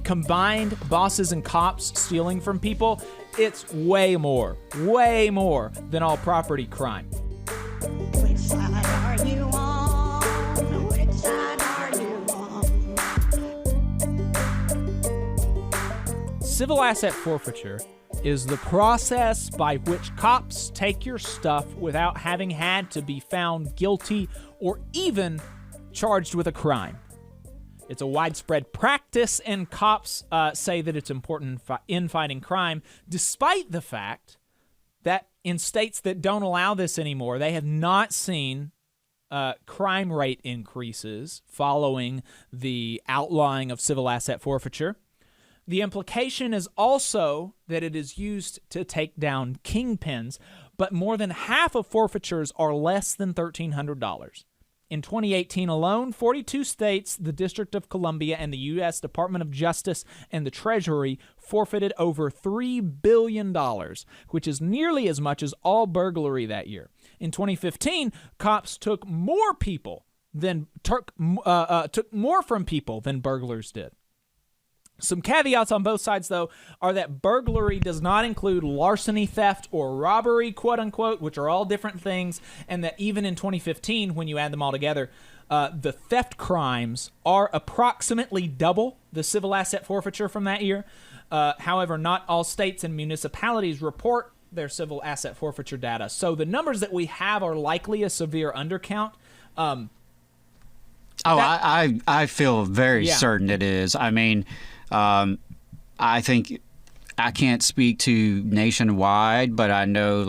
combined bosses and cops stealing from people, it's way more than all property crime. Which side are you on? Which side are you on? Civil asset forfeiture is the process by which cops take your stuff without having had to be found guilty or even charged with a crime. It's a widespread practice, and cops say that it's important in fighting crime, despite the fact that in states that don't allow this anymore, they have not seen crime rate increases following the outlawing of civil asset forfeiture. The implication is also that it is used to take down kingpins, but more than half of forfeitures are less than $1,300. In 2018 alone, 42 states, the District of Columbia, and the U.S. Department of Justice and the Treasury forfeited over $3 billion, which is nearly as much as all burglary that year. In 2015, cops took more from people than burglars did. Some caveats on both sides, though, are that burglary does not include larceny, theft, or robbery, quote-unquote, which are all different things, and that even in 2015, when you add them all together, the theft crimes are approximately double the civil asset forfeiture from that year. However, not all states and municipalities report their civil asset forfeiture data, so the numbers that we have are likely a severe undercount. I feel very certain it is. I mean, I think I can't speak to nationwide, but I know,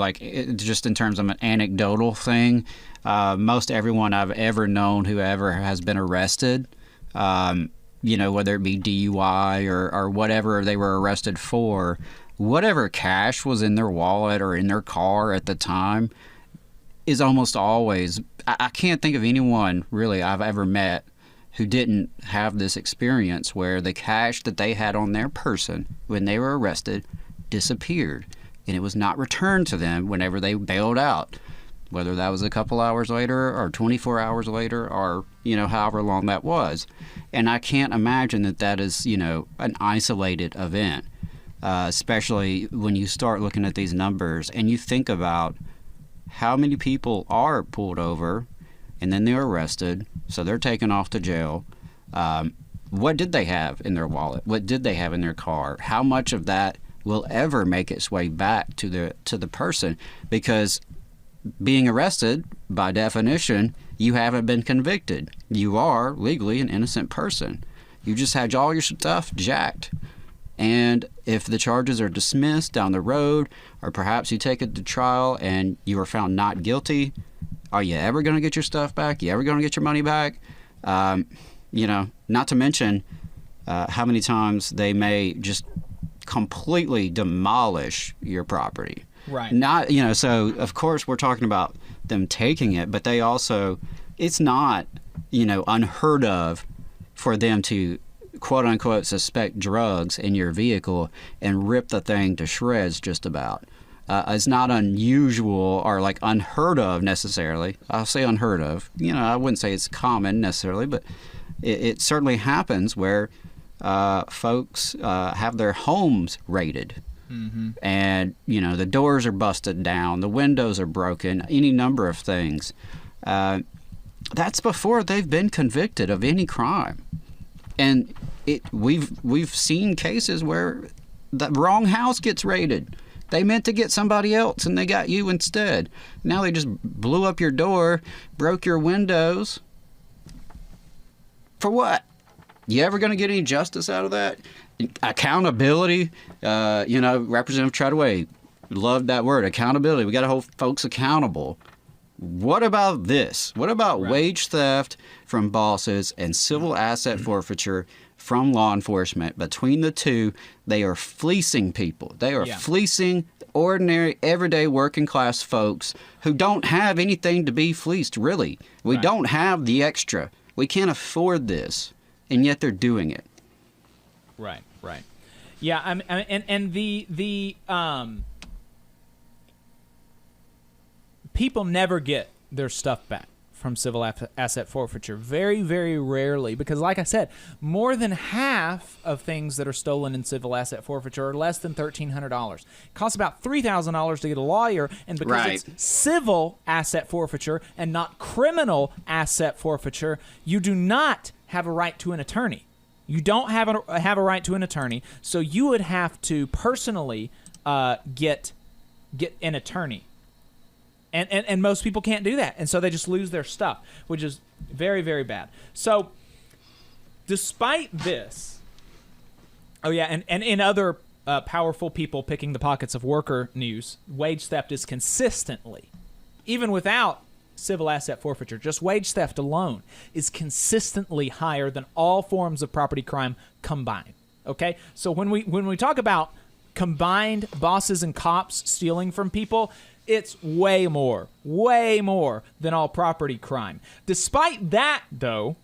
just in terms of an anecdotal thing, most everyone I've ever known who ever has been arrested, whether it be DUI or whatever they were arrested for, whatever cash was in their wallet or in their car at the time is almost always, I can't think of anyone really I've ever met who didn't have this experience where the cash that they had on their person when they were arrested disappeared, and it was not returned to them whenever they bailed out, whether that was a couple hours later or 24 hours later or, however long that was. And I can't imagine that is, an isolated event, especially when you start looking at these numbers and you think about how many people are pulled over and then they're arrested, so they're taken off to jail. What did they have in their wallet? What did they have in their car? How much of that will ever make its way back to the person? Because being arrested, by definition, you haven't been convicted. You are legally an innocent person. You just had all your stuff jacked. And if the charges are dismissed down the road, or perhaps you take it to trial and you are found not guilty, are you ever going to get your stuff back? You ever going to get your money back? Not to mention how many times they may just completely demolish your property. Right. So of course we're talking about them taking it, but they also, it's not, unheard of for them to quote unquote suspect drugs in your vehicle and rip the thing to shreds just about. It's not unusual or unheard of necessarily. I'll say unheard of. I wouldn't say it's common necessarily, but it certainly happens where folks have their homes raided. Mm-hmm. And, the doors are busted down, the windows are broken, any number of things. That's before they've been convicted of any crime. And we've seen cases where the wrong house gets raided. They meant to get somebody else, and they got you instead. Now they just blew up your door, broke your windows. For what? You ever going to get any justice out of that? Accountability. Representative Treadway loved that word, accountability. We got to hold folks accountable. What about this? What about wage theft from bosses and civil asset forfeiture from law enforcement? Between the two, they are fleecing people. They are fleecing ordinary, everyday working class folks who don't have anything to be fleeced, really. We don't have the extra. We can't afford this, and yet they're doing it. Right. Yeah, and the people never get their stuff back from civil asset forfeiture. Very, very rarely, because like I said, more than half of things that are stolen in civil asset forfeiture are less than $1,300. It costs about $3,000 to get a lawyer, and because it's civil asset forfeiture and not criminal asset forfeiture, you do not have a right to an attorney. You don't have a right to an attorney, so you would have to personally get an attorney. And most people can't do that, and so they just lose their stuff, which is very, very bad. So despite this, and in other powerful people picking the pockets of worker news, wage theft is consistently, even without civil asset forfeiture, just wage theft alone is consistently higher than all forms of property crime combined. Okay? So when we talk about combined bosses and cops stealing from people, it's way more than all property crime. Despite that, though,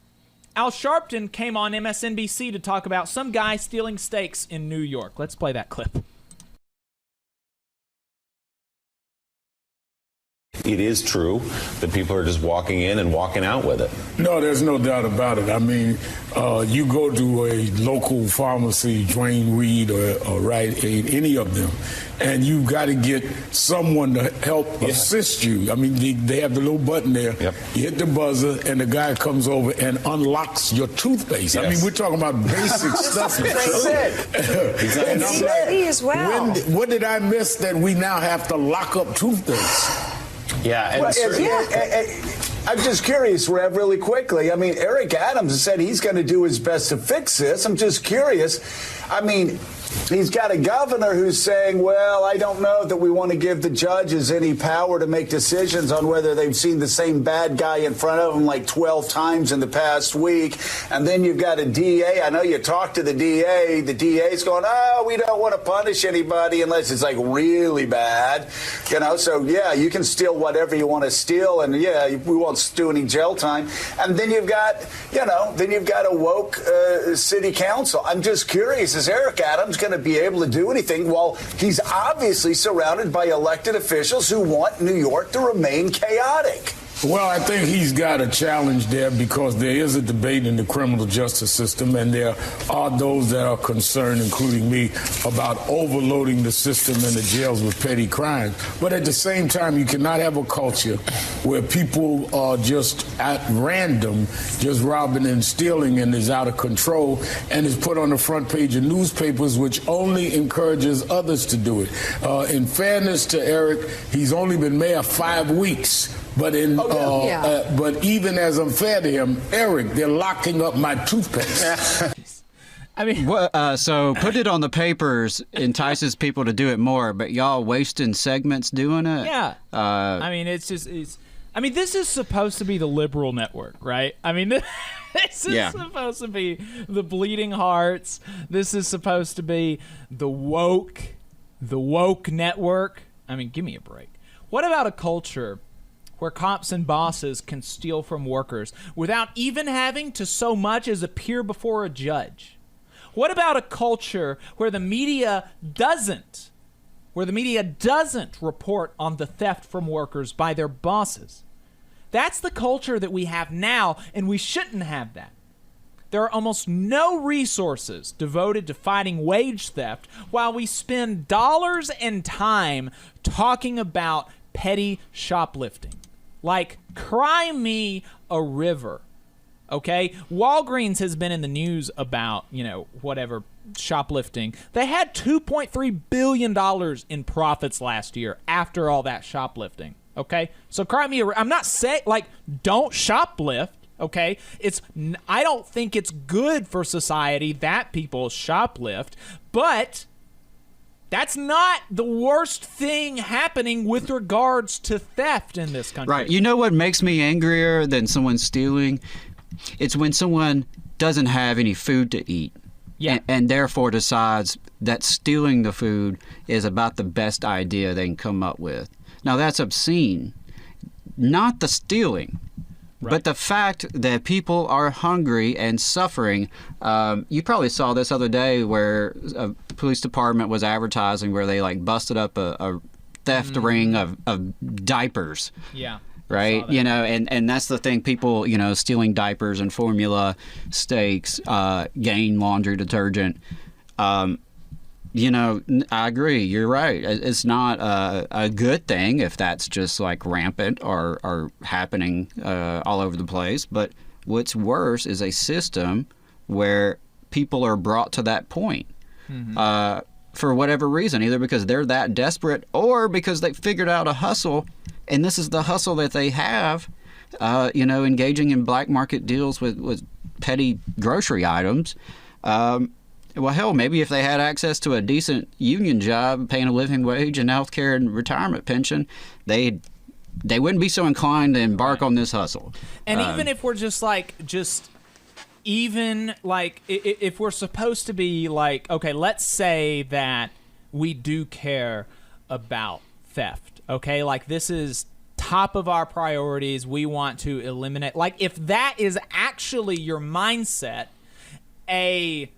Al Sharpton came on MSNBC to talk about some guy stealing steaks in New York. Let's play that clip. It is true that people are just walking in and walking out with it. No, there's no doubt about it. I mean, you go to a local pharmacy, Dwayne Reed or Rite Aid, any of them, and you've got to get someone to help assist you. I mean, they have the little button there. Yep. You hit the buzzer, and the guy comes over and unlocks your toothpaste. Yes. I mean, we're talking about basic stuff. Exactly. As well. What did I miss that we now have to lock up toothpaste? Yeah, I'm just curious, Rev, really quickly. I mean, Eric Adams said he's going to do his best to fix this. I'm just curious. I mean, he's got a governor who's saying, well, I don't know that we want to give the judges any power to make decisions on whether they've seen the same bad guy in front of them like 12 times in the past week. And then you've got a DA. I know you talked to the DA. The DA's going, oh, we don't want to punish anybody unless it's like really bad. You know, so, yeah, you can steal whatever you want to steal. And, yeah, we won't do any jail time. And then you've got, a woke city council. I'm just curious, is Eric Adams going to be able to do anything while he's obviously surrounded by elected officials who want New York to remain chaotic? Well, I think he's got a challenge there because there is a debate in the criminal justice system, and there are those that are concerned, including me, about overloading the system and the jails with petty crimes. But at the same time, you cannot have a culture where people are just at random, just robbing and stealing, and is out of control, and is put on the front page of newspapers, which only encourages others to do it. In fairness to Eric, he's only been mayor 5 weeks. But but even as unfair to him, Eric, they're locking up my toothpaste. I mean, so put it on the papers entices people to do it more, but y'all wasting segments doing it. Yeah. I mean, this is supposed to be the liberal network, right? I mean, this is supposed to be the bleeding hearts. This is supposed to be the woke network. I mean, give me a break. What about a culture where cops and bosses can steal from workers without even having to so much as appear before a judge? What about a culture where the media doesn't report on the theft from workers by their bosses? That's the culture that we have now, and we shouldn't have that. There are almost no resources devoted to fighting wage theft while we spend dollars and time talking about petty shoplifting. Like, cry me a river, okay? Walgreens has been in the news about, whatever, shoplifting. They had $2.3 billion in profits last year after all that shoplifting, okay? So cry me a river. I'm not saying, don't shoplift, okay? I don't think it's good for society that people shoplift, but that's not the worst thing happening with regards to theft in this country. Right. You know what makes me angrier than someone stealing? It's when someone doesn't have any food to eat. Yeah. And therefore decides that stealing the food is about the best idea they can come up with. Now, that's obscene. Not the stealing. Right. But the fact that people are hungry and suffering, you probably saw this other day where a police department was advertising where they busted up a theft ring of diapers. Yeah. right? You know, and that's the thing. People, you know, stealing diapers and formula, steaks, Gain laundry detergent. You know, I agree. You're right. It's not a good thing if that's just like rampant or happening all over the place. But what's worse is a system where people are brought to that point for whatever reason, either because they're that desperate or because they figured out a hustle, and this is the hustle that they have. You know, engaging in black market deals with petty grocery items. Well, hell, maybe if they had access to a decent union job, paying a living wage and health care and retirement pension, they wouldn't be so inclined to embark on this hustle. And even if we're if we're supposed to be like, okay, let's say that we do care about theft, okay? Like, this is top of our priorities. We want to eliminate. Like, if that is actually your mindset, a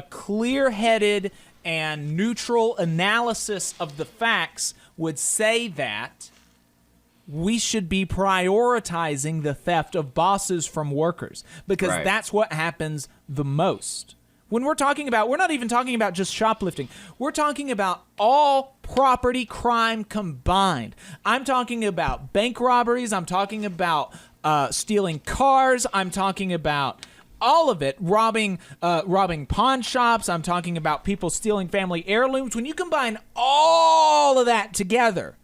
clear-headed and neutral analysis of the facts would say that we should be prioritizing the theft of bosses from workers, because that's what happens the most. When we're talking about, we're not even talking about just shoplifting. We're talking about all property crime combined. I'm talking about bank robberies. I'm talking about stealing cars. I'm talking about all of it, robbing pawn shops. I'm talking about people stealing family heirlooms. When you combine all of that together,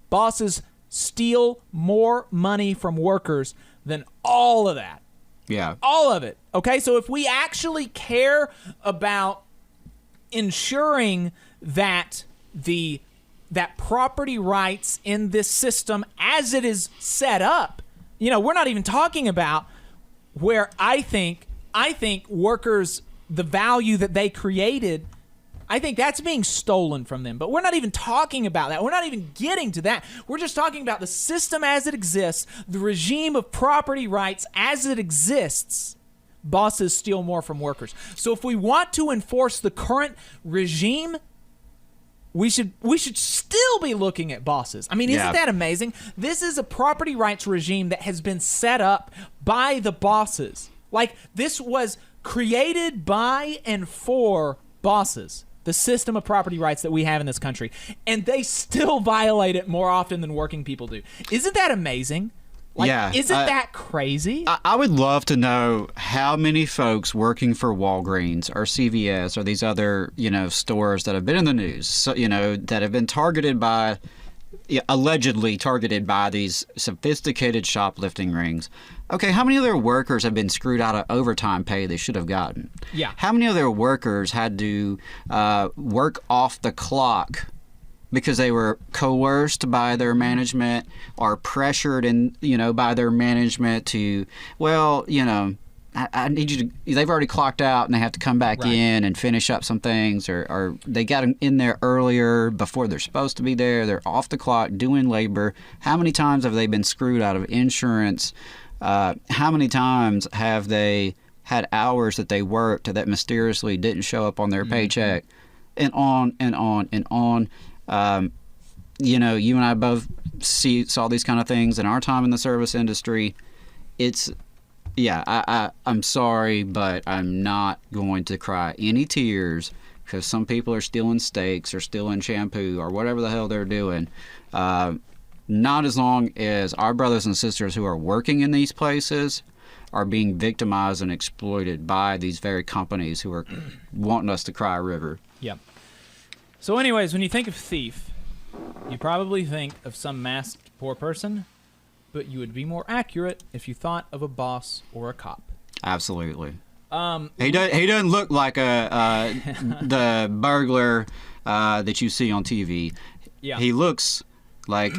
bosses steal more money from workers than all of that. Yeah. All of it. Okay, so if we actually care about ensuring that that property rights in this system as it is set up, you know, we're not even talking about where I think workers, the value that they created, I think that's being stolen from them. But we're not even talking about that. We're not even getting to that. We're just talking about the system as it exists, the regime of property rights as it exists. Bosses steal more from workers. So if we want to enforce the current regime, we should still be looking at bosses. I mean, isn't that amazing? This is a property rights regime that has been set up by the bosses. Like, this was created by and for bosses, the system of property rights that we have in this country. And they still violate it more often than working people do. Isn't that amazing? Like, isn't that crazy? I would love to know how many folks working for Walgreens or CVS or these other, you know, stores that have been in the news, so, you know, that have been allegedly targeted by these sophisticated shoplifting rings. Okay, how many of their workers have been screwed out of overtime pay they should have gotten? Yeah. How many of their workers had to work off the clock because they were coerced by their management or pressured by their management to, well, you know, I need you to, they've already clocked out and they have to come back in and finish up some things, or they got them in there earlier before they're supposed to be there. They're off the clock doing labor. How many times have they been screwed out of insurance? How many times have they had hours that they worked that mysteriously didn't show up on their paycheck? And on and on and on. You know, you and I both saw these kind of things in our time in the service industry. It's, I'm sorry, but I'm not going to cry any tears because some people are stealing steaks or stealing shampoo or whatever the hell they're doing. Not as long as our brothers and sisters who are working in these places are being victimized and exploited by these very companies who are wanting us to cry a river. Yep. So anyways, when you think of thief, you probably think of some masked poor person, but you would be more accurate if you thought of a boss or a cop. Absolutely. He doesn't look like the burglar that you see on TV. Yeah. He looks like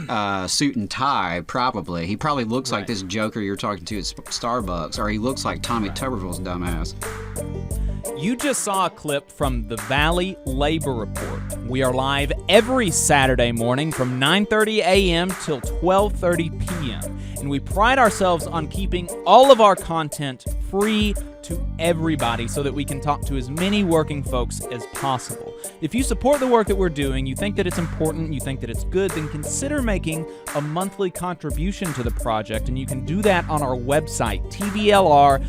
suit and tie, probably. He probably looks like this joker you're talking to at Starbucks, or he looks like Tommy Tuberville's dumbass. You just saw a clip from the Valley Labor Report. We are live every Saturday morning from 9:30 a.m. till 12:30 p.m. And we pride ourselves on keeping all of our content free to everybody so that we can talk to as many working folks as possible. If you support the work that we're doing, you think that it's important, you think that it's good, then consider making a monthly contribution to the project, and you can do that on our website, tvlr.fm.